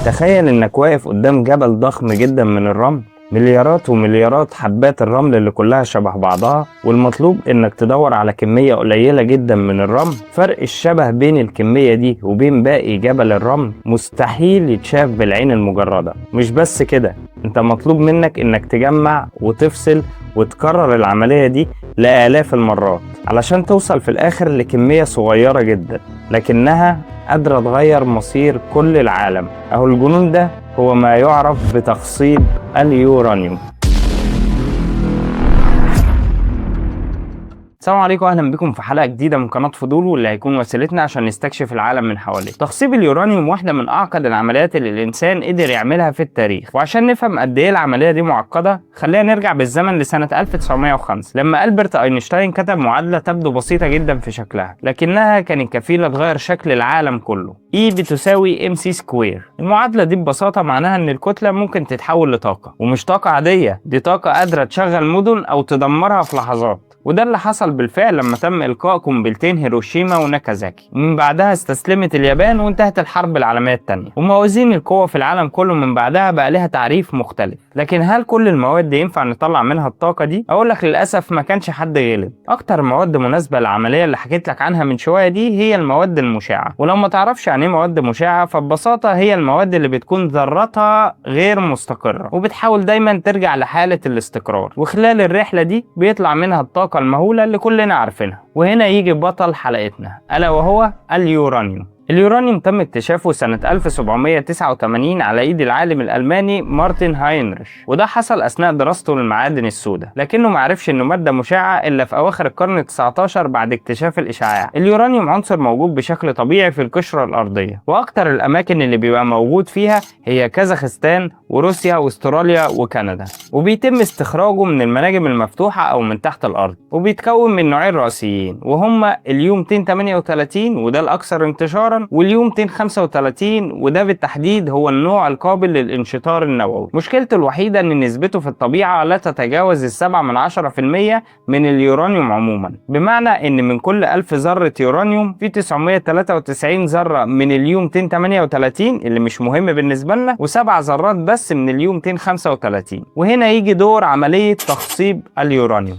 تخيل انك واقف قدام جبل ضخم جدا من الرمل، مليارات ومليارات حبات الرمل اللي كلها شبه بعضها، والمطلوب انك تدور على كمية قليلة جدا من الرمل. فرق الشبه بين الكمية دي وبين باقي جبل الرمل مستحيل يتشاف بالعين المجردة. مش بس كده، انت مطلوب منك انك تجمع وتفصل وتكرر العملية دي لآلاف المرات علشان توصل في الآخر لكمية صغيرة جدا لكنها قادرة تغير مصير كل العالم. أهو الجنون ده هو ما يعرف بتخصيب اليورانيوم. السلام عليكم، اهلا بكم في حلقه جديده من قناه فضول، واللي هيكون وسيلتنا عشان نستكشف العالم من حواليه. تخصيب اليورانيوم واحده من اعقد العمليات اللي الانسان قدر يعملها في التاريخ، وعشان نفهم قد ايه العمليه دي معقده خلينا نرجع بالزمن لسنه 1905 لما ألبرت أينشتاين كتب معادله تبدو بسيطه جدا في شكلها لكنها كانت كفيله تغير شكل العالم كله. E بتساوي mc سكوير. المعادله دي ببساطه معناها ان الكتله ممكن تتحول لطاقه، ومش طاقه عاديه، دي طاقه قادره تشغل مدن او تدمرها في لحظات. وده اللي حصل بالفعل لما تم إلقاء قنبلتين هيروشيما وناكازاكي، ومن بعدها استسلمت اليابان وانتهت الحرب العالمية الثانية. وموازين القوة في العالم كله من بعدها بقى لها تعريف مختلف. لكن هل كل المواد دي ينفع نطلع منها الطاقة دي؟ أقول لك للأسف ما كانش حد غلب. أكتر مواد مناسبة للعملية اللي حكيت لك عنها من شوية دي هي المواد المشعة. ولو ما تعرفش يعني ايه مواد مشعة، فببساطة هي المواد اللي بتكون ذراتها غير مستقرة وبتحاول دايما ترجع لحالة الاستقرار، وخلال الرحلة دي بيطلع منها الطاقة المهولة اللي كلنا عارفينها. وهنا يجي بطل حلقتنا ألا وهو اليورانيوم. اليورانيوم تم اكتشافه سنة 1789 على ايد العالم الألماني مارتن هاينريش، وده حصل أثناء دراسته للمعادن السوداء، لكنه معرفش انه مادة مشعة إلا في أواخر القرن ال19 بعد اكتشاف الإشعاع. اليورانيوم عنصر موجود بشكل طبيعي في القشرة الأرضية، وأكتر الأماكن اللي بيبقى موجود فيها هي كازاخستان وروسيا واستراليا وكندا، وبيتم استخراجه من المناجم المفتوحة أو من تحت الأرض، وبيتكون من نوعين رئيسيين وهما اليوم 238 وده الأكثر انتشارا، واليوم 235 وده بالتحديد هو النوع القابل للانشطار النووي. مشكلته الوحيدة ان نسبته في الطبيعة لا تتجاوز 7% من اليورانيوم عموما، بمعنى ان من كل 1000 ذرة يورانيوم في 993 ذرة من اليوم 238 اللي مش مهم بالنسبة لنا، و7 ذرات بس من اليوم 235. وهنا يجي دور عملية تخصيب اليورانيوم.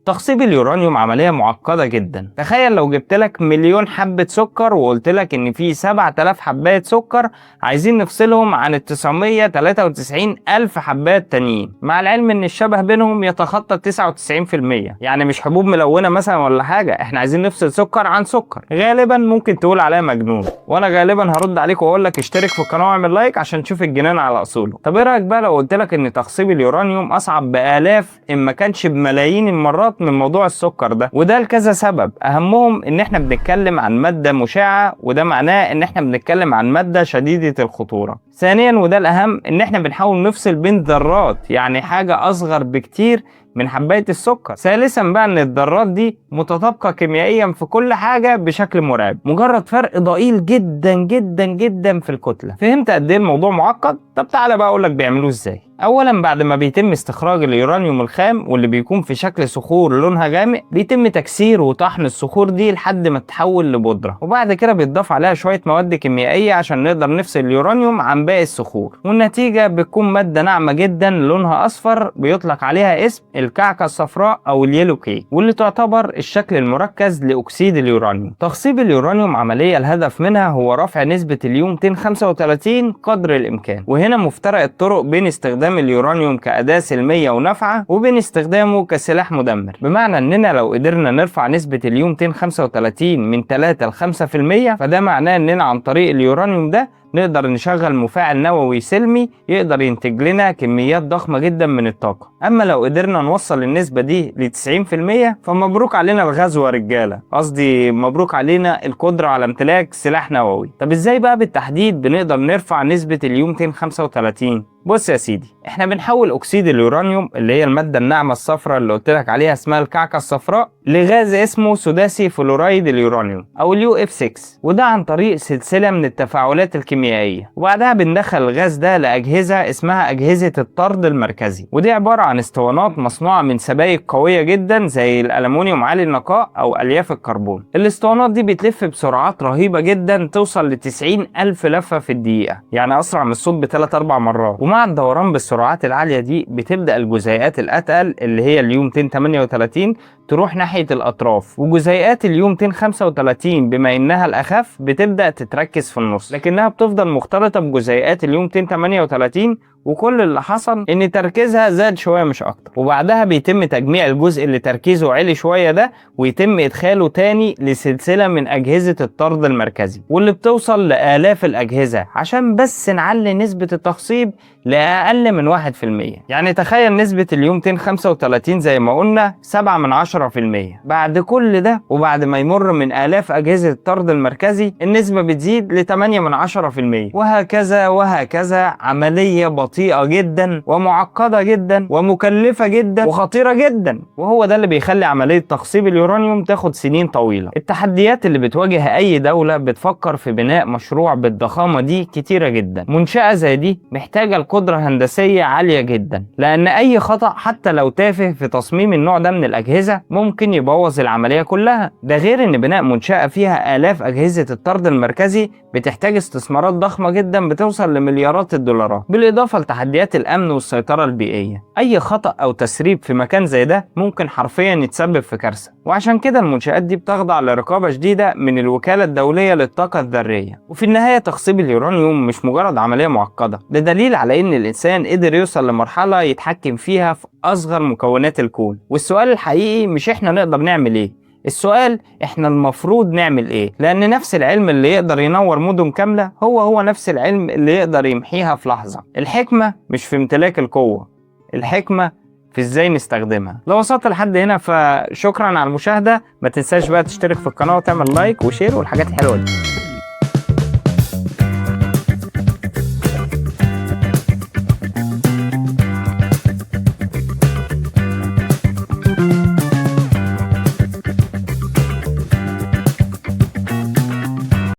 تخصيب اليورانيوم عملية معقدة جدا. تخيل لو جبت لك مليون حبة سكر وقلت لك ان في 7000 حبات سكر عايزين نفصلهم عن ال 993 ألف حبات تانيين، مع العلم ان الشبه بينهم يتخطى 99%. يعني مش حبوب ملونة مثلا ولا حاجة، احنا عايزين نفصل سكر عن سكر. غالبا ممكن تقول عليا مجنون، وانا غالبا هرد عليك واقول لك اشترك في القناة واعمل لايك عشان تشوف الجنان على اصوله. طب ايه رأيك بقى لو قلت لك ان تخصيب اليورانيوم اصعب بآلاف ان ما كانش بملايين المرات من موضوع السكر ده؟ وده لكذا سبب، اهمهم ان احنا بنتكلم عن مادة مشعة، وده معناه ان احنا بنتكلم عن مادة شديدة الخطورة. ثانيا وده الاهم، ان احنا بنحاول نفصل بين ذرات، يعني حاجة اصغر بكتير من حباية السكر. ثالثا بقى ان الذرات دي متطابقة كيميائيا في كل حاجة بشكل مرعب، مجرد فرق ضئيل جدا جدا جدا في الكتلة. فهمت قد ايه الموضوع معقد؟ طب تعالى بقى اقولك بيعملوه ازاي. اولا بعد ما بيتم استخراج اليورانيوم الخام واللي بيكون في شكل صخور لونها غامق، بيتم تكسير وطحن الصخور دي لحد ما تتحول لبودرة، وبعد كده بيتضاف عليها شوية مواد كيميائية عشان نقدر نفصل اليورانيوم عن باقي الصخور، والنتيجة بتكون مادة ناعمة جدا لونها اصفر بيطلق عليها اسم الكعكة الصفراء او اليلو كي، واللي تعتبر الشكل المركز لاكسيد اليورانيوم. تخصيب اليورانيوم عملية الهدف منها هو رفع نسبة اليوم 235 قدر الامكان. وهنا مفترق الطرق بين استخدام اليورانيوم كأداة سلمية ونافعة وبين استخدامه كسلاح مدمر، بمعنى اننا لو قدرنا نرفع نسبة اليوم 235 من 3 ل 5%، فده معناه اننا عن طريق اليورانيوم ده نقدر نشغل مفاعل نووي سلمي يقدر ينتج لنا كميات ضخمة جدا من الطاقة. اما لو قدرنا نوصل النسبة دي ل 90%، فمبروك علينا الغزو يا رجالة، قصدي مبروك علينا القدرة على امتلاك سلاح نووي. طب ازاي بقى بالتحديد بنقدر نرفع نسبة اليوم 235؟ بص يا سيدي، احنا بنحول اكسيد اليورانيوم اللي هي المادة الناعمة الصفراء اللي قلت لك عليها اسمها الكعكة الصفراء لغاز اسمه سداسي فلورايد اليورانيوم او اليو اف 6، وده عن طريق سلسله من التفاعلات الكيميائيه. وبعدها بندخل الغاز ده لاجهزه اسمها اجهزه الطرد المركزي، ودي عباره عن اسطوانات مصنوعه من سبائك قويه جدا زي الالومنيوم عالي النقاء او الياف الكربون. الاسطوانات دي بتلف بسرعات رهيبه جدا، توصل ل 90,000 لفه في الدقيقه، يعني اسرع من الصوت ب3-4 مرات. ومع الدوران بالسرعات العاليه دي بتبدا الجزيئات الاتقل اللي هي اليو 238 تروح ناحية الأطراف، وجزيئات اليو 235 بما إنها الأخف بتبدأ تتركز في النص، لكنها بتفضل مختلطة بجزيئات اليو 238، وكل اللي حصل ان تركيزها زاد شويه مش اكتر. وبعدها بيتم تجميع الجزء اللي تركيزه عالي شويه ده، ويتم ادخاله تاني لسلسله من اجهزه الطرد المركزي، واللي بتوصل لالاف الاجهزه عشان بس نعلي نسبه التخصيب لاقل من 1%. يعني تخيل نسبه اليو 235 زي ما قلنا 7/10%. بعد كل ده وبعد ما يمر من الاف اجهزه الطرد المركزي، النسبه بتزيد ل 8/10%، وهكذا وهكذا. عمليه بطيئة جدا ومعقدة جدا ومكلفة جدا وخطيرة جدا، وهو ده اللي بيخلي عملية تخصيب اليورانيوم تاخد سنين طويلة. التحديات اللي بتواجه أي دولة بتفكر في بناء مشروع بالضخامة دي كتيرة جدا. منشأة زي دي محتاجة القدرة هندسية عالية جدا، لأن أي خطأ حتى لو تافه في تصميم النوع ده من الأجهزة ممكن يبوظ العملية كلها. ده غير إن بناء منشأة فيها آلاف أجهزة الطرد المركزي بتحتاج استثمارات ضخمة جدا بتوصل لمليارات الدولارات، بالإضافة لتحديات الأمن والسيطرة البيئية. أي خطأ أو تسريب في مكان زي ده ممكن حرفيا يتسبب في كارثة، وعشان كده المنشآت دي بتخضع لرقابة شديدة من الوكالة الدولية للطاقة الذرية. وفي النهاية تخصيب اليورانيوم مش مجرد عملية معقدة، ده دليل على إن الإنسان قدر يوصل لمرحلة يتحكم فيها في أصغر مكونات الكون. والسؤال الحقيقي مش إحنا نقدر نعمل إيه، السؤال احنا المفروض نعمل ايه، لان نفس العلم اللي يقدر ينور مدن كاملة هو نفس العلم اللي يقدر يمحيها في لحظة. الحكمة مش في امتلاك القوة، الحكمة في ازاي نستخدمها. لو وصلت لحد هنا فشكرا على المشاهدة، ما تنساش بقى تشترك في القناة وتعمل لايك وشير والحاجات الحلوة دي.